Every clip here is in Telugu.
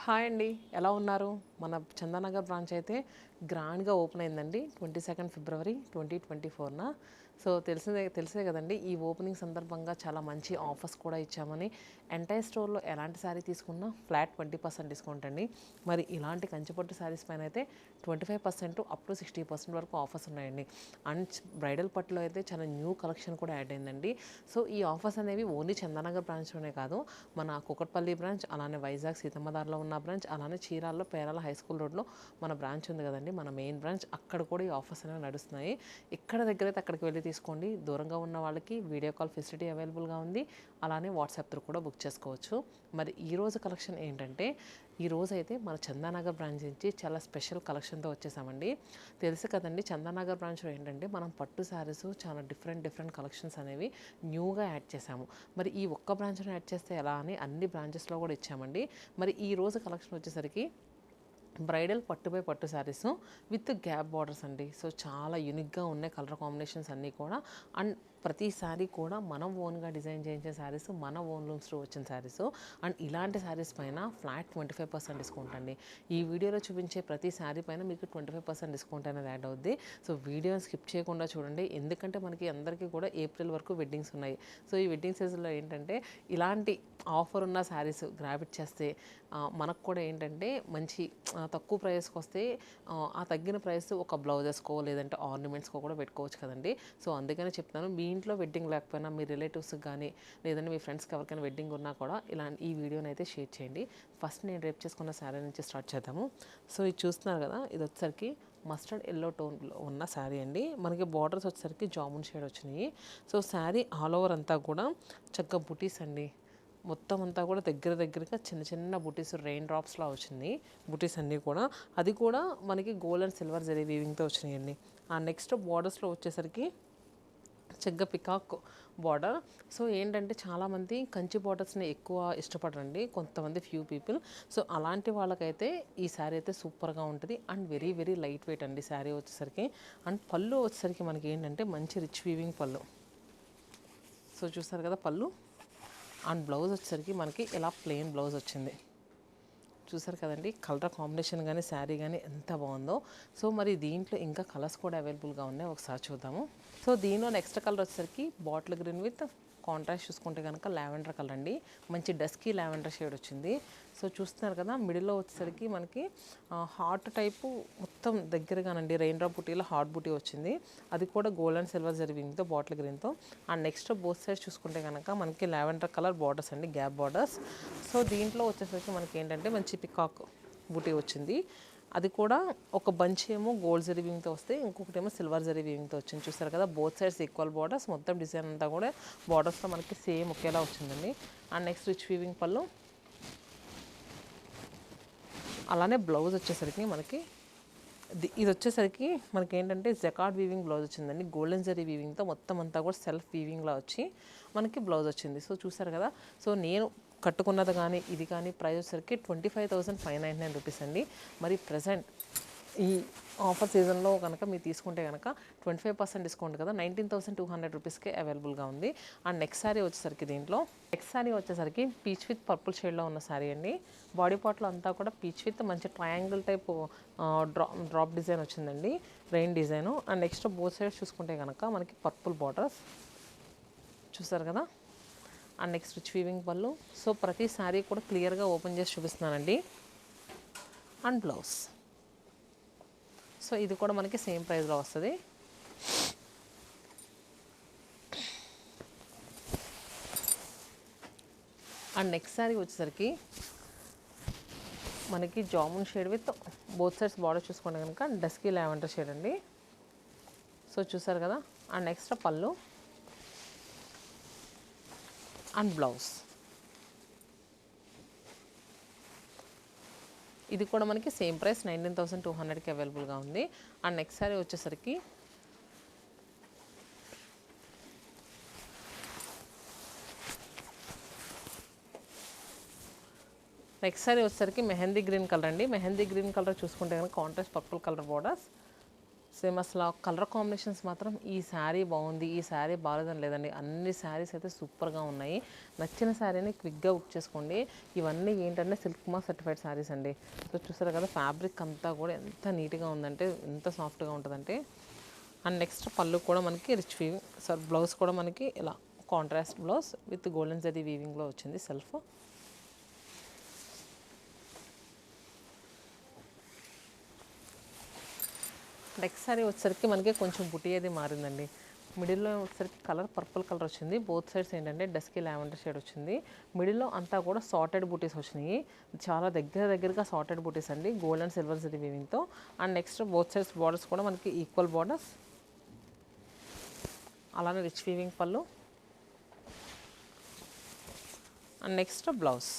హాయ్ అండి, ఎలా ఉన్నారు? మన చందానగర్ బ్రాంచ్ అయితే గ్రాండ్గా ఓపెన్ అయిందండి 22 ఫిబ్రవరి 2024న. సో తెలిసే కదండి, ఈ ఓపెనింగ్ సందర్భంగా చాలా మంచి ఆఫర్స్ కూడా ఇచ్చామని. ఎంటైర్ స్టోర్లో ఎలాంటి శారీ తీసుకున్నా ఫ్లాట్ 20% డిస్కౌంట్ అండి. మరి ఇలాంటి కంచిపట్టు శారీస్ పైన అయితే 25% అప్ టు 60% వరకు ఆఫర్స్ ఉన్నాయండి. అండ్ బ్రైడల్ పట్టులో అయితే చాలా న్యూ కలెక్షన్ కూడా యాడ్ అయిందండి. సో ఈ ఆఫర్స్ అనేవి ఓన్లీ చందానగర్ బ్రాంచ్లోనే కాదు, మన కుకట్పల్లి బ్రాంచ్, అలానే వైజాగ్ సీతమ్మదారిలో ఉన్న బ్రాంచ్, అలానే చీరాల్లో పేరాల హై స్కూల్ రోడ్లో మన బ్రాంచ్ ఉంది కదండి, మన మెయిన్ బ్రాంచ్, అక్కడ కూడా ఈ ఆఫర్స్ అనేవి నడుస్తున్నాయి. ఎక్కడ దగ్గర అయితే అక్కడికి వెళ్ళి తీసుకోండి. దూరంగా ఉన్న వాళ్ళకి వీడియో కాల్ ఫెసిలిటీ అవైలబుల్గా ఉంది. అలానే వాట్సాప్ త్రూ కూడా బుక్ చేసుకోవచ్చు. మరి ఈరోజు కలెక్షన్ ఏంటంటే, ఈరోజు అయితే మన చందానగర్ బ్రాంచ్ నుంచి చాలా స్పెషల్ కలెక్షన్తో వచ్చేసామండి. తెలుసు కదండి, చందానగర్ బ్రాంచ్లో ఏంటంటే మనం పట్టు శారీస్ చాలా డిఫరెంట్ కలెక్షన్స్ అనేవి న్యూగా యాడ్ చేసాము. మరి ఈ ఒక్క బ్రాంచ్లో యాడ్ చేస్తే ఎలా అని అన్ని బ్రాంచెస్లో కూడా ఇచ్చామండి. మరి ఈ రోజు కలెక్షన్ వచ్చేసరికి బ్రైడల్ పట్టుపై పట్టు శారీస్ విత్ గ్యాప్ బార్డర్స్ అండి. సో చాలా యూనిక్గా ఉన్నాయి కలర్ కాంబినేషన్స్ అన్నీ కూడా. అండ్ ప్రతి శారీ కూడా మనం ఓన్గా డిజైన్ చేయించే శారీస్, మన ఓన్ లూమ్స్లో వచ్చిన శారీస్. అండ్ ఇలాంటి శారీస్ పైన ఫ్లాట్ 25% డిస్కౌంట్ అండి. ఈ వీడియోలో చూపించే ప్రతి శారీ పైన మీకు 25% డిస్కౌంట్ అనేది యాడ్ అవుద్ది. సో వీడియోని స్కిప్ చేయకుండా చూడండి, ఎందుకంటే మనకి అందరికీ కూడా ఏప్రిల్ వరకు వెడ్డింగ్స్ ఉన్నాయి. సో ఈ వెడ్డింగ్ సీజన్లో ఏంటంటే ఇలాంటి ఆఫర్ ఉన్న శారీస్ గ్రాబిట్ చేస్తే మనకు కూడా ఏంటంటే మంచి తక్కువ ప్రైస్కి వస్తే ఆ తగ్గిన ప్రైస్ ఒక బ్లౌజెస్కో లేదంటే ఆర్నమెంట్స్కో కూడా పెట్టుకోవచ్చు కదండి. సో అందుకనే చెప్తాను, మీ ఇంట్లో వెడ్డింగ్ లేకపోయినా మీ రిలేటివ్స్కి కానీ లేదంటే మీ ఫ్రెండ్స్కి ఎవరికైనా వెడ్డింగ్ ఉన్నా కూడా ఈ వీడియోని అయితే షేర్ చేయండి. ఫస్ట్ నేను రేపు చేసుకున్న శారీ నుంచి స్టార్ట్ చేద్దాము. సో ఇది చూస్తున్నారు కదా, ఇది వచ్చేసరికి మస్టర్డ్ ఎల్లో టోన్లో ఉన్న శారీ అండి. మనకి బార్డర్స్ వచ్చేసరికి జామున్ షేడ్ వచ్చినాయి. సో శారీ ఆల్ ఓవర్ అంతా కూడా చక్కగా బుటీస్ అండి. మొత్తం అంతా కూడా దగ్గరగా చిన్న బుటీస్ రెయిన్ డ్రాప్స్లా వచ్చింది బుటీస్ అన్నీ కూడా. అది కూడా మనకి గోల్డ్ అండ్ సిల్వర్ జరీ వీవింగ్తో వచ్చినాయండి. ఆ నెక్స్ట్ బార్డర్స్లో వచ్చేసరికి చక్కగా పికాక్ బార్డర్. సో ఏంటంటే చాలామంది కంచి బార్డర్స్ని ఎక్కువ ఇష్టపడరండి, కొంతమంది ఫ్యూ పీపుల్. సో అలాంటి వాళ్ళకైతే ఈ శారీ అయితే సూపర్గా ఉంటుంది. అండ్ వెరీ లైట్ వెయిట్ అండి శారీ వచ్చేసరికి. అండ్ పళ్ళు వచ్చేసరికి మనకి ఏంటంటే మంచి రిచ్ వీవింగ్ పళ్ళు. సో చూస్తారు కదా పళ్ళు. అండ్ బ్లౌజ్ వచ్చేసరికి మనకి ఇలా ప్లెయిన్ బ్లౌజ్ వచ్చింది. చూసారు కదండి, కలర్ కాంబినేషన్ కానీ శారీ కానీ ఎంత బాగుందో. సో మరి దీంట్లో ఇంకా కలర్స్ కూడా అవైలబుల్గా ఉన్నాయి, ఒకసారి చూద్దాము. సో దీనిలో నెక్స్ట్ కలర్ వచ్చేసరికి బాటిల్ గ్రీన్ విత్ కాంట్రాస్ట్ చూసుకుంటే కనుక లావెండర్ కలర్ అండి. మంచి డస్కీ లావెండర్ షేడ్ వచ్చింది. సో చూస్తున్నారు కదా, మిడిల్లో వచ్చేసరికి మనకి హార్ట్ టైపు మొత్తం దగ్గరగానండి రెయిన్ డ్రాప్ బుటీలో హార్ట్ బుటీ వచ్చింది. అది కూడా గోల్డ్ అండ్ సిల్వర్ జరిగింగ్తో బాటిల్ గ్రీన్తో. అండ్ నెక్స్ట్ బోత్ సైడ్స్ చూసుకుంటే కనుక మనకి లావెండర్ కలర్ బార్డర్స్ అండి, గ్యాప్ బార్డర్స్. సో దీంట్లో వచ్చేసరికి మనకి ఏంటంటే మంచి పికాక్ బుటీ వచ్చింది. అది కూడా ఒక బంచ్ ఏమో గోల్డ్ జరీ వీవింగ్తో వస్తే, ఇంకొకటి ఏమో సిల్వర్ జరీ వీవింగ్తో వచ్చింది. చూస్తారు కదా, బోత్ సైడ్స్ ఈక్వల్ బార్డర్స్. మొత్తం డిజైన్ అంతా కూడా బార్డర్స్లో మనకి సేమ్ ఒకేలా వచ్చిందండి. అండ్ నెక్స్ట్ రిచ్ వీవింగ్ పళ్ళు. అలానే బ్లౌజ్ వచ్చేసరికి మనకి ఇది వచ్చేసరికి మనకి ఏంటంటే జకార్డ్ వీవింగ్ బ్లౌజ్ వచ్చిందండి. గోల్డెన్ జరీ వీవింగ్తో మొత్తం అంతా కూడా సెల్ఫ్ వీవింగ్లా వచ్చి మనకి బ్లౌజ్ వచ్చింది. సో చూసారు కదా, సో నేను కట్టుకున్నది కానీ ఇది కానీ ప్రైస్ వచ్చేసరికి 25,599 రూపీస్ అండి. మరి ప్రజెంట్ ఈ ఆఫర్ సీజన్లో కనుక మీరు తీసుకుంటే కనుక 25% డిస్కౌంట్ కదా, 19,200 రూపీస్కే అవైలబుల్గా ఉంది. అండ్ నెక్స్ట్ శారీ వచ్చేసరికి పీచ్ విత్ పర్పుల్ షేడ్లో ఉన్న శారీ అండి. బాడీ పార్ట్లో అంతా కూడా పీచ్ విత్ మంచి ట్రయాంగిల్ టైప్ డ్రాప్ డిజైన్ వచ్చిందండి, rain design. And next both sides చూసుకుంటే కనుక మనకి పర్పుల్ బార్డర్స్ చూసారు కదా. అండ్ నెక్స్ట్ రిచ్ వీవింగ్ పళ్ళు. సో ప్రతి శారీ కూడా క్లియర్గా ఓపెన్ చేసి చూపిస్తున్నానండి. And blouse. సో ఇది కూడా మనకి సేమ్ ప్రైస్లో వస్తుంది. అండ్ నెక్స్ట్ శారీ వచ్చేసరికి మనకి jamun shade with both sides border చూసుకుంటే కనుక డస్కీ లావెండర్ షేడ్ అండి. సో చూసారు కదా. అండ్ నెక్స్ట్ పళ్ళు అండ్ బ్లౌజ్. ఇది కూడా మనకి సేమ్ ప్రైస్ 19,200కి అవైలబుల్గా ఉంది. అండ్ నెక్స్ట్ శారీ వచ్చేసరికి మెహందీ గ్రీన్ కలర్ అండి. మెహందీ గ్రీన్ కలర్ చూసుకుంటే కనుక contrast purple colour borders. Same అసలు కలర్ కాంబినేషన్స్ మాత్రం ఈ శారీ బాగుంది, ఈ శారీ బాగాలేదని లేదండి. అన్ని శారీస్ అయితే సూపర్గా ఉన్నాయి. నచ్చిన శారీని క్విక్గా బుక్ చేసుకోండి. ఇవన్నీ ఏంటంటే సిల్క్ మార్క్ సర్టిఫైడ్ శారీస్ అండి. సో చూసారు కదా ఫ్యాబ్రిక్ అంతా కూడా ఎంత నీట్గా ఉందంటే, ఎంత సాఫ్ట్గా ఉంటుందంటే. అండ్ నెక్స్ట్ పళ్ళు కూడా మనకి రిచ్ వీవింగ్, బ్లౌజ్ కూడా మనకి ఇలా contrast blouse with golden zari వీవింగ్లో వచ్చింది సెల్ఫ్. నెక్స్ట్ సారీ వచ్చేసరికి మనకి కొంచెం బుటీ అది మారిందండి. మిడిల్లో వచ్చేసరికి కలర్ పర్పుల్ కలర్ వచ్చింది. బోత్ సైడ్స్ ఏంటంటే డస్కీ లావెండర్ షేడ్ వచ్చింది. మిడిల్లో అంతా కూడా సార్టెడ్ బూటీస్ వచ్చినాయి. చాలా దగ్గరగా సార్టెడ్ బూటీస్ అండి, గోల్డ్ అండ్ సిల్వర్ జరీ వీవింగ్తో. And next both sides borders కూడా మనకి ఈక్వల్ బార్డర్స్, అలానే రిచ్ వీవింగ్ పళ్ళు. And next blouse.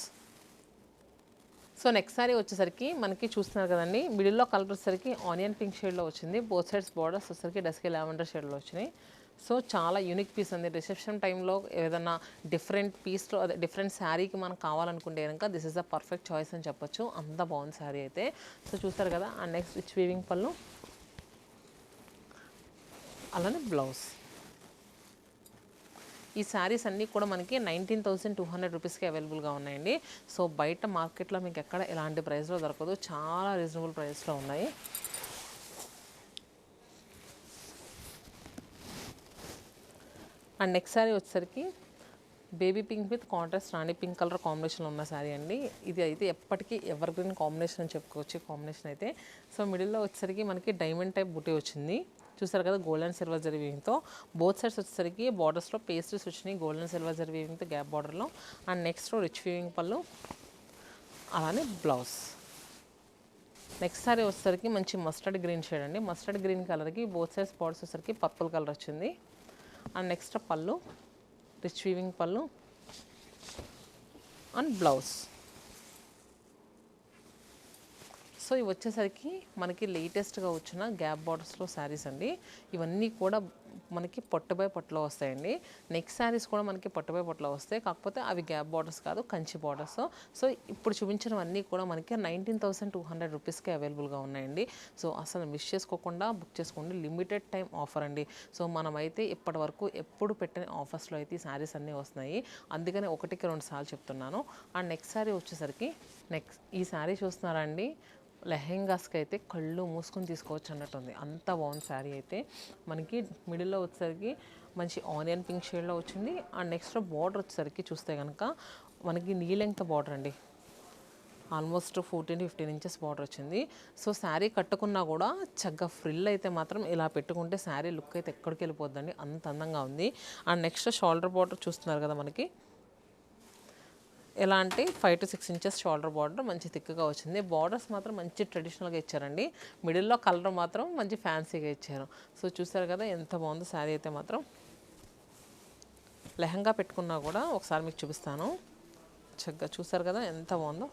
So next sari వచ్చేసరికి మనకి చూస్తున్నారు కదండి, మిడిల్లో కలర్ వచ్చేసరికి ఆనియన్ పింక్ షేడ్లో వచ్చింది. బోత్ సైడ్స్ బార్డర్స్ వచ్చేసరికి డస్కీ లావెండర్ షేడ్లో వచ్చినాయి. సో చాలా యూనిక్ పీస్ అండి. రిసెప్షన్ టైంలో ఏదైనా డిఫరెంట్ పీస్లో, అదే డిఫరెంట్ శారీకి మనకు కావాలనుకుంటే కనుక this is the perfect choice అని చెప్పొచ్చు. అంత బాగుంది శారీ అయితే. సో చూస్తారు కదా. అండ్ నెక్స్ట్ రిచ్ వీవింగ్ పళ్ళు, అలానే బ్లౌజ్. ఈ శారీస్ అన్నీ కూడా మనకి 19,200 రూపీస్కి అవైలబుల్గా ఉన్నాయండి. సో బయట మార్కెట్లో మీకు ఎక్కడ ఎలాంటి ప్రైస్లో దొరకదు, చాలా రీజనబుల్ ప్రైస్లో ఉన్నాయి. అండ్ నెక్స్ట్ శారీ వచ్చేసరికి baby pink with contrast Rani pink colour కాంబినేషన్లో ఉన్న శారీ అండి. ఇది అయితే ఎప్పటికీ ఎవర్ గ్రీన్ కాంబినేషన్ అని చెప్పుకోవచ్చు కాంబినేషన్ అయితే. సో మిడిల్లో వచ్చేసరికి మనకి డైమండ్ టైప్ బుటీ వచ్చింది. చూసారు కదా గోల్డ్ అండ్ సిల్వర్ జరీ వీవింగ్తో. బోత్ సైడ్స్ వచ్చేసరికి బార్డర్స్లో పేస్ట్రీస్ వచ్చినాయి గోల్డ్ అండ్ సిల్వర్ జరీ వీవింగ్తో గ్యాప్ బార్డర్లో. అండ్ నెక్స్ట్ రిచ్ వీవింగ్ పళ్ళు, అలానే బ్లౌజ్. నెక్స్ట్ సారీ వచ్చేసరికి మంచి మస్టర్డ్ గ్రీన్ షేడ్ అండి. మస్టర్డ్ గ్రీన్ కలర్కి బోత్ సైడ్స్ బార్డర్స్ వచ్చేసరికి పర్పుల్ కలర్ వచ్చింది. అండ్ నెక్స్ట్ పళ్ళు, రిచ్ వీవింగ్ పళ్ళు అండ్ బ్లౌజ్. సో ఇవి వచ్చేసరికి మనకి లేటెస్ట్గా వచ్చిన గ్యాప్ బార్డర్స్లో శారీస్ అండి. ఇవన్నీ కూడా మనకి పొట్టు బై పొట్టులో వస్తాయండి. నెక్స్ట్ శారీస్ కూడా మనకి పొట్టు బై పొట్టులో వస్తాయి, కాకపోతే అవి గ్యాప్ బార్డర్స్ కాదు, కంచి బార్డర్స్. సో ఇప్పుడు చూపించినవన్నీ కూడా మనకి 19,200 రూపీస్కి అవైలబుల్గా ఉన్నాయండి. సో అసలు మిస్ చేసుకోకుండా బుక్ చేసుకోండి. లిమిటెడ్ టైం ఆఫర్ అండి. సో మనమైతే ఇప్పటి వరకు ఎప్పుడు పెట్టిన ఆఫర్స్లో అయితే ఈ శారీస్ అన్నీ వస్తున్నాయి. అందుకని 1-2 సార్లు చెప్తున్నాను. అండ్ నెక్స్ట్ శారీ వచ్చేసరికి ఈ శారీ చూస్తున్నారా అండి, లెహెంగాస్కి అయితే కళ్ళు మూసుకొని తీసుకోవచ్చు అన్నట్టు ఉంది. అంత బాగుంది శారీ అయితే. మనకి మిడిల్లో వచ్చేసరికి మంచి ఆనియన్ పింక్ షేడ్లో వచ్చింది. అండ్ నెక్స్ట్ బార్డర్ వచ్చేసరికి చూస్తే కనుక మనకి నీ లెంగ్త్ బార్డర్ అండి, ఆల్మోస్ట్ 14-15 ఇంచెస్ బార్డర్ వచ్చింది. సో శారీ కట్టుకున్నా కూడా చక్కగా ఫ్రిల్ అయితే మాత్రం ఇలా పెట్టుకుంటే శారీ లుక్ అయితే ఎక్కడికి వెళ్ళిపోద్దండి, అంత అందంగా ఉంది. అండ్ నెక్స్ట్ షోల్డర్ బార్డర్ చూస్తున్నారు కదా, మనకి ఎలా అంటే 5-6 ఇంచెస్ షోల్డర్ బార్డర్ మంచి థిక్గా వచ్చింది. బార్డర్స్ మాత్రం మంచి ట్రెడిషనల్గా ఇచ్చారండి. మిడిల్లో కలర్ మాత్రం మంచి ఫ్యాన్సీగా ఇచ్చారు. సో చూసారు కదా ఎంత బాగుందో శారీ అయితే మాత్రం. లెహంగా పెట్టుకున్నా కూడా ఒకసారి మీకు చూపిస్తాను. చక్కగా చూసారు కదా ఎంత బాగుందో.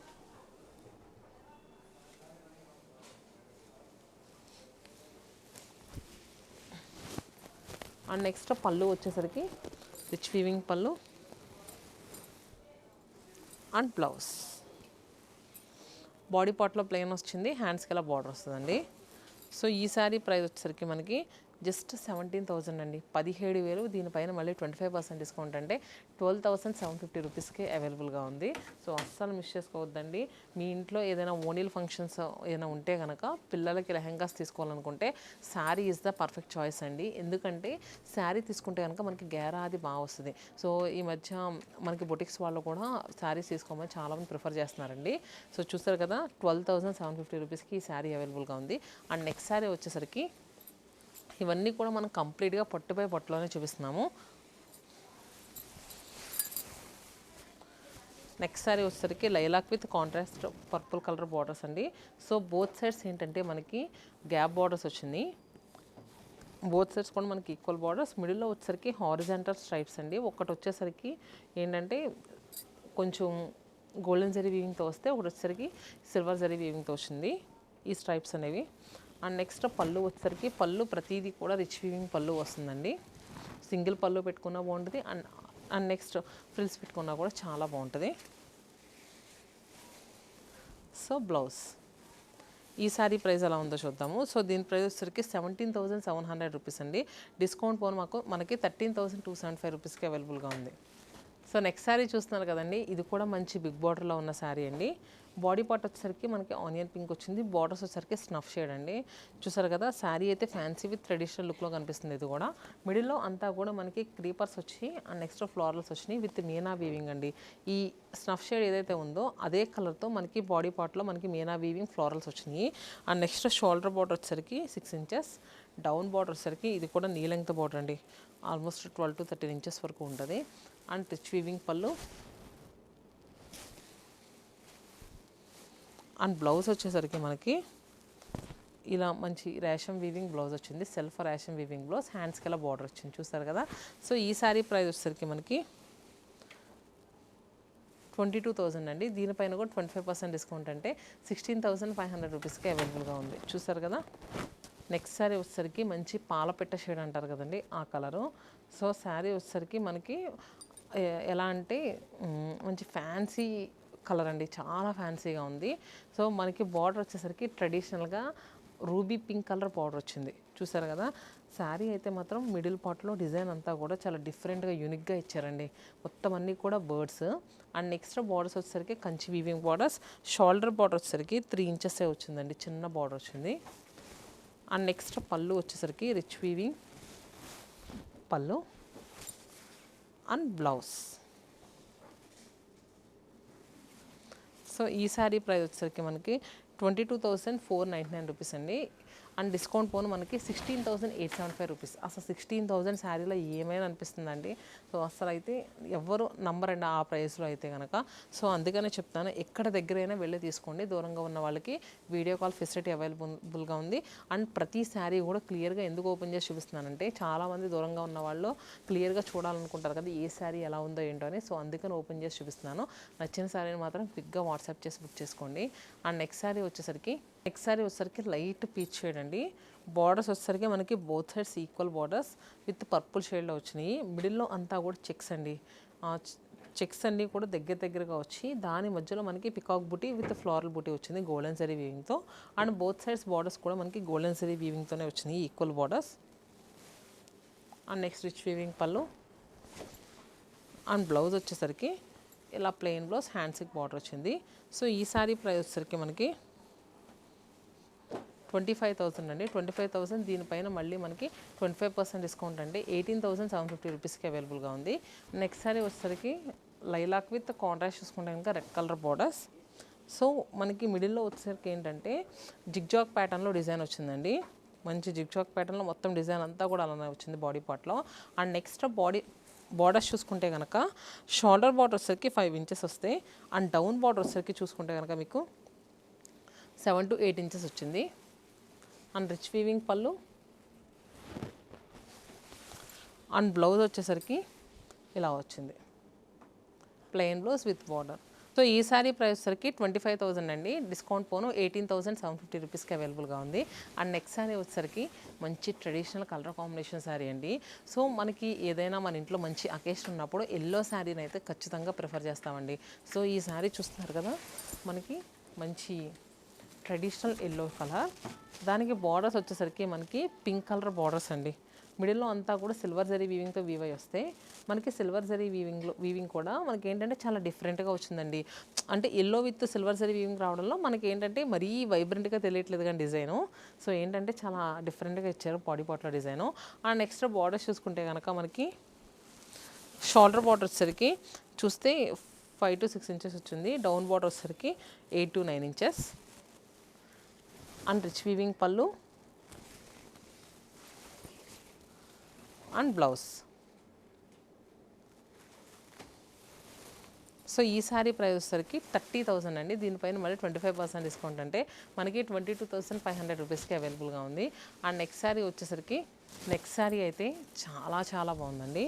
అండ్ నెక్స్ట్ పళ్ళు వచ్చేసరికి రిచ్ వీవింగ్ పళ్ళు అండ్ బ్లౌజ్. బాడీ పార్ట్లో ప్లెయిన్ వచ్చింది, హ్యాండ్స్కి ఎలా బార్డర్ వస్తుందండి. సో ఈ శారీ ప్రైస్ వచ్చేసరికి మనకి జస్ట్ 17,000 అండి, 17,000. దీనిపైన మళ్ళీ 25% డిస్కౌంట్ అంటే 12,750 రూపీస్కి అవైలబుల్గా ఉంది. సో అస్సలు మిస్ చేసుకోవద్దండి. మీ ఇంట్లో ఏదైనా ఓనీల్ ఫంక్షన్స్ ఏదైనా ఉంటే కనుక పిల్లలకి లెహెంగాస్ తీసుకోవాలనుకుంటే sari is the perfect choice అండి. ఎందుకంటే శారీ తీసుకుంటే కనుక మనకి గేరా అది బాగా వస్తుంది. సో ఈ మధ్య మనకి బొటిక్స్ వాళ్ళు కూడా శారీస్ తీసుకోమని చాలామంది ప్రిఫర్ చేస్తున్నారండి. సో చూస్తారు కదా 12,750 రూపీస్కి ఈ శారీ అవైలబుల్గా ఉంది. అండ్ నెక్స్ట్ శారీ వచ్చేసరికి ఇవన్నీ కూడా మనం కంప్లీట్గా పొట్టుపై పొట్టులోనే చూపిస్తున్నాము. నెక్స్ట్ శారీ వచ్చేసరికి lilac with contrast purple colour borders అండి. సో బోత్ సైడ్స్ ఏంటంటే మనకి గ్యాప్ బార్డర్స్ వచ్చింది. బోత్ సైడ్స్ కూడా మనకి ఈక్వల్ బార్డర్స్. మిడిల్లో వచ్చేసరికి హారిజాంటల్ స్ట్రైప్స్ అండి. ఒకటి వచ్చేసరికి ఏంటంటే కొంచెం గోల్డెన్ జరీ వీవింగ్తో వస్తే, ఒకటి వచ్చేసరికి సిల్వర్ జరీ వీవింగ్తో వచ్చింది ఈ స్ట్రైప్స్ అనేవి. అండ్ నెక్స్ట్ పళ్ళు వచ్చేసరికి పళ్ళు ప్రతిదీ కూడా రిచ్ వీవింగ్ పళ్ళు వస్తుందండి. సింగిల్ పళ్ళు పెట్టుకున్నా బాగుంటుంది. అండ్ నెక్స్ట్ ఫ్రిల్స్ పెట్టుకున్నా కూడా చాలా బాగుంటుంది. సో బ్లౌజ్ ఈ సారీ ప్రైస్ ఎలా ఉందో చూద్దాము. సో దీని ప్రైస్ వచ్చేసరికి 17,700 రూపీస్ అండి. డిస్కౌంట్ పోను మనకి 13,275 రూపీస్కి అవైలబుల్గా ఉంది. సో నెక్స్ట్ శారీ చూస్తున్నారు కదండి, ఇది కూడా మంచి బిగ్ బార్డర్లో ఉన్న శారీ అండి. బాడీ పార్ట్ వచ్చేసరికి మనకి ఆనియన్ పింక్ వచ్చింది, బార్డర్స్ వచ్చేసరికి స్నఫ్ షేడ్ అండి. చూసారు కదా, శారీ అయితే ఫ్యాన్సీ విత్ ట్రెడిషనల్ లుక్లో కనిపిస్తుంది. ఇది కూడా మిడిల్లో అంతా కూడా మనకి క్రీపర్స్ వచ్చి అండ్ నెక్స్ట్ ఫ్లోరల్స్ వచ్చినాయి విత్ మీనా వీవింగ్ అండి. ఈ స్నఫ్ షేడ్ ఏదైతే ఉందో అదే కలర్తో మనకి బాడీ పార్ట్లో మనకి మీనా వీవింగ్ ఫ్లోరల్స్ వచ్చినాయి. అండ్ నెక్స్ట్ షోల్డర్ బార్డర్ వచ్చేసరికి 6 ఇంచెస్, డౌన్ బార్డర్ వచ్చేసరికి ఇది కూడా నీ లెంగ్త్ బార్డర్ అండి, ఆల్మోస్ట్ 12 to 13 ఇంచెస్ వరకు ఉంటుంది. అండ్ రిచ్ వీవింగ్ పళ్ళు అండ్ బ్లౌజ్ వచ్చేసరికి మనకి ఇలా మంచి రేషం వీవింగ్ బ్లౌజ్ వచ్చింది, సెల్ఫ్ రేషం వీవింగ్ బ్లౌజ్, హ్యాండ్స్కి ఇలా బార్డర్ వచ్చింది. చూస్తారు కదా. సో ఈ సారీ ప్రైస్ వచ్చేసరికి మనకి 22,000 అండి. దీనిపైన కూడా 25% డిస్కౌంట్ అంటే 16,500 రూపీస్కి అవైలబుల్గా ఉంది. చూస్తారు కదా. నెక్స్ట్ శారీ వచ్చేసరికి మంచి పాలపిట్ట షేడ్ అంటారు కదండి, ఆ కలరు. సో శారీ వచ్చేసరికి మనకి ఎలా అంటే మంచి ఫ్యాన్సీ కలర్ అండి, చాలా ఫ్యాన్సీగా ఉంది. సో మనకి బార్డర్ వచ్చేసరికి ట్రెడిషనల్గా రూబీ పింక్ కలర్ బార్డర్ వచ్చింది. చూసారు కదా. శారీ అయితే మాత్రం మిడిల్ పార్ట్లో డిజైన్ అంతా కూడా చాలా డిఫరెంట్గా యూనిక్గా ఇచ్చారండి. మొత్తం అన్నీ కూడా బర్డ్స్. అండ్ నెక్స్ట్ బార్డర్స్ వచ్చేసరికి Kanchi weaving borders, shoulder border వచ్చేసరికి 3 ఇంచెసే వచ్చిందండి, చిన్న బార్డర్ వచ్చింది. అండ్ నెక్స్ట్ పళ్ళు వచ్చేసరికి రిచ్ వీవింగ్ పళ్ళు అండ్ బ్లౌజ్. సో ఈ శారీ ప్రైస్ వచ్చేసరికి మనకి 22,499 రూపీస్ అండి. అండ్ డిస్కౌంట్ పోను మనకి 16,875 రూపీస్. అసలు 16,000 శారీలో ఏమైనా అనిపిస్తుందండి. సో అసలు అయితే ఎవరు నంబరండి ఆ ప్రైస్లో అయితే కనుక. సో అందుకనే చెప్తాను, ఎక్కడ దగ్గరైనా వెళ్ళి తీసుకోండి. దూరంగా ఉన్న వాళ్ళకి వీడియో కాల్ ఫెసిలిటీ అవైలబుల్గా ఉంది. అండ్ ప్రతి శారీ కూడా క్లియర్గా ఎందుకు ఓపెన్ చేసి చూపిస్తున్నానంటే, చాలామంది దూరంగా ఉన్న వాళ్ళు క్లియర్గా చూడాలనుకుంటారు కదా ఏ శారీ ఎలా ఉందో ఏంటో అని. సో అందుకని ఓపెన్ చేసి చూపిస్తున్నాను. నచ్చిన శారీని మాత్రం క్విక్గా వాట్సాప్ చేసి బుక్ చేసుకోండి. అండ్ నెక్స్ట్ శారీ వచ్చేసరికి లైట్ పీచ్ షేడ్ అండి. బార్డర్స్ వచ్చేసరికి మనకి both sides equal borders with purple షేడ్లో వచ్చినాయి. మిడిల్లో అంతా కూడా చెక్స్ అండి. చెక్స్ అన్నీ కూడా దగ్గరగా వచ్చి దాని మధ్యలో మనకి పికాక్ బూటీ విత్ ఫ్లోరల్ బూటీ వచ్చింది గోల్డెన్ జరీ వీవింగ్తో. అండ్ బోత్ సైడ్స్ బార్డర్స్ కూడా మనకి గోల్డెన్ జరీ వీవింగ్తోనే వచ్చినాయి, equal borders. And next rich weaving పళ్ళు అండ్ బ్లౌజ్ వచ్చేసరికి ఇలా ప్లెయిన్ బ్లౌజ్, హ్యాండ్స్కి బార్డర్ వచ్చింది. సో ఈ సారీ ప్రైస్ వచ్చేసరికి మనకి 25,000 అండి. 25,000 దీనిపైన మళ్ళీ మనకి 25% డిస్కౌంట్ అండి, 18,750 రూపీస్కి అవైలబుల్గా ఉంది. నెక్స్ట్ సారీ వచ్చేసరికి లైలాక్ విత్ కాంట్రాస్ట్ చూసుకుంటే కనుక రెడ్ కలర్ బార్డర్స్. సో మనకి మిడిల్లో వచ్చేసరికి ఏంటంటే జిగ్జాగ్ ప్యాటర్న్లో డిజైన్ వచ్చిందండి. మంచి జిగ్జాగ్ ప్యాటర్న్లో మొత్తం డిజైన్ అంతా కూడా అలానే వచ్చింది బాడీ పార్ట్లో. అండ్ నెక్స్ట్ బార్డర్స్ చూసుకుంటే కనుక షోల్డర్ బార్డర్ వచ్చేసరికి 5 ఇంచెస్ వస్తాయి. అండ్ డౌన్ బార్డర్ వచ్చేసరికి చూసుకుంటే కనుక మీకు 7 to 8 ఇంచెస్ వచ్చింది. అండ్ రిచ్ వీవింగ్ పళ్ళు అండ్ బ్లౌజ్ వచ్చేసరికి ఇలా వచ్చింది, plain blouse with border. So ఈ సారీ ప్రైస్ వచ్చేసరికి 25,000 అండి. డిస్కౌంట్ పోను 18,750 రూపీస్కి అవైలబుల్గా ఉంది. అండ్ నెక్స్ట్ సారీ వచ్చేసరికి మంచి ట్రెడిషనల్ కలర్ కాంబినేషన్ శారీ అండి. సో మనకి ఏదైనా మన ఇంట్లో మంచి అకేషన్ ఉన్నప్పుడు ఎల్లో శారీని అయితే ఖచ్చితంగా ప్రిఫర్ చేస్తామండి. సో ఈ శారీ చూస్తున్నారు కదా, మనకి మంచి ట్రెడిషనల్ ఎల్లో కలర్, దానికి బార్డర్స్ వచ్చేసరికి మనకి పింక్ కలర్ బార్డర్స్ అండి. మిడిల్లో అంతా కూడా సిల్వర్ జరీ వీవింగ్తో వీవ్ అయి వస్తాయి. మనకి సిల్వర్ జరీ వీవింగ్ కూడా మనకి ఏంటంటే చాలా డిఫరెంట్గా వచ్చిందండి. అంటే yellow with silver zari weaving రావడంలో మనకి ఏంటంటే మరీ వైబ్రెంట్గా తెలియట్లేదు కానీ డిజైను. సో ఏంటంటే చాలా డిఫరెంట్గా ఇచ్చారు బాడీ పార్ట్లో డిజైను. అండ్ నెక్స్ట్ బార్డర్స్ చూసుకుంటే కనుక మనకి షోల్డర్ బార్డర్ వచ్చేసరికి చూస్తే 5 to 6 ఇంచెస్ వచ్చింది. డౌన్ బార్డర్ వచ్చేసరికి 8 to 9 inches. And rich weaving పళ్ళు అండ్ బ్లౌజ్. సో ఈ సారీ ప్రైస్ వచ్చేసరికి 30,000 అండి. దీనిపైన మళ్ళీ 25% డిస్కౌంట్ అంటే మనకి 22,500 రూపీస్కి అవైలబుల్గా ఉంది. అండ్ నెక్స్ట్ సారీ అయితే చాలా బాగుందండి.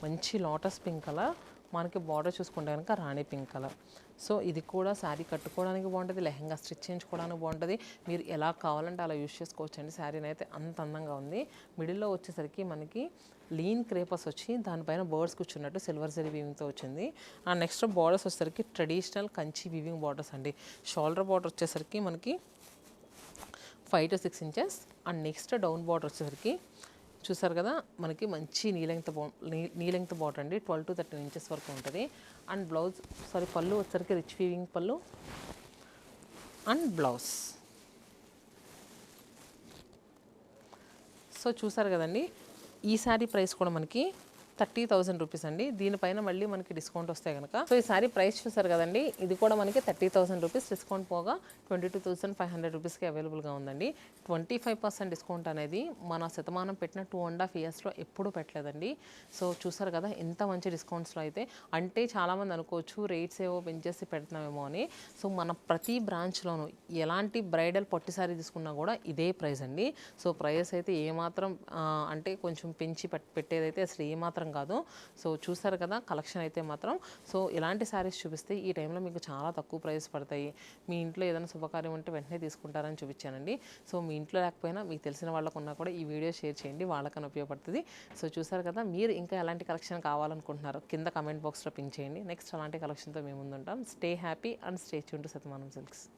మంచి లోటస్ పింక్ కలర్, మనకి బార్డర్ చూసుకుంటే కనుక రాణి పింక్ కలర్. సో ఇది కూడా శారీ కట్టుకోవడానికి బాగుంటుంది, లెహంగా స్టిచ్ చేయించుకోవడానికి బాగుంటుంది. మీరు ఎలా కావాలంటే అలా యూజ్ చేసుకోవచ్చు అండి. శారీని అయితే అంత అందంగా ఉంది. మిడిల్లో వచ్చేసరికి మనకి లీన్ క్రేపర్స్ వచ్చి దానిపైన బర్డ్స్ కూర్చున్నట్టు సిల్వర్ జరీ వీవింగ్తో వచ్చింది. అండ్ నెక్స్ట్ బార్డర్స్ వచ్చేసరికి ట్రెడిషనల్ కంచి వీవింగ్ బార్డర్స్ అండి. షోల్డర్ బార్డర్ వచ్చేసరికి మనకి 5 to 6 inches. And next down border వచ్చేసరికి చూసారు కదా మనకి మంచి నీ లెంగ్త్ బార్డర్ అండి, 12 to 13 ఇంచెస్ వరకు ఉంటుంది. అండ్ పళ్ళు వచ్చేసరికి రిచ్ వీవింగ్ పళ్ళు అండ్ బ్లౌజ్. సో చూసారు కదండి, ఈ శారీ ప్రైస్ కూడా మనకి 30,000 రూపీస్ అండి. దీనిపైన మళ్ళీ మనకి డిస్కౌంట్ వస్తే కనుక, సో ఈ సారీ ప్రైస్ చూసారు కదండి, ఇది కూడా మనకి 30,000 రూపీస్, డిస్కౌంట్ పోగా 22,500 రూపీస్కి అవైలబుల్గా ఉందండి. 25% డిస్కౌంట్ అనేది మన శతమానం పెట్టిన 2.5 ఇయర్స్లో ఎప్పుడూ పెట్టలేదండి. సో చూసారు కదా ఎంత మంచి డిస్కౌంట్స్లో అయితే. అంటే చాలామంది అనుకోవచ్చు రేట్స్ ఏవో పెంచేసి పెడుతున్నామేమో అని. సో మన ప్రతి బ్రాంచ్లోనూ ఎలాంటి బ్రైడల్ పట్టు సారీ తీసుకున్నా కూడా ఇదే ప్రైస్ అండి. సో ప్రైస్ అయితే ఏమాత్రం అంటే కొంచెం పెంచి పెట్టేదైతే అసలు ఏమాత్రం కాదు. సో చూసారు కదా కలెక్షన్ అయితే మాత్రం. సో ఇలాంటి శారీస్ చూపిస్తే ఈ టైంలో మీకు చాలా తక్కువ ప్రైస్ పడతాయి. మీ ఇంట్లో ఏదైనా శుభకార్యం ఉంటే వెంటనే తీసుకుంటారని చూపించానండి. సో మీ ఇంట్లో లేకపోయినా మీకు తెలిసిన వాళ్ళకు ఉన్నా కూడా ఈ వీడియో షేర్ చేయండి, వాళ్ళకని ఉపయోగపడుతుంది. సో చూసారు కదా, మీరు ఇంకా ఎలాంటి కలెక్షన్ కావాలనుకుంటున్నారు కింద కమెంట్ బాక్స్లో పింక్ చేయండి. నెక్స్ట్ అలాంటి కలెక్షన్తో మేము ముందుంటాం. Stay happy and stay tune to Shathamanam silks.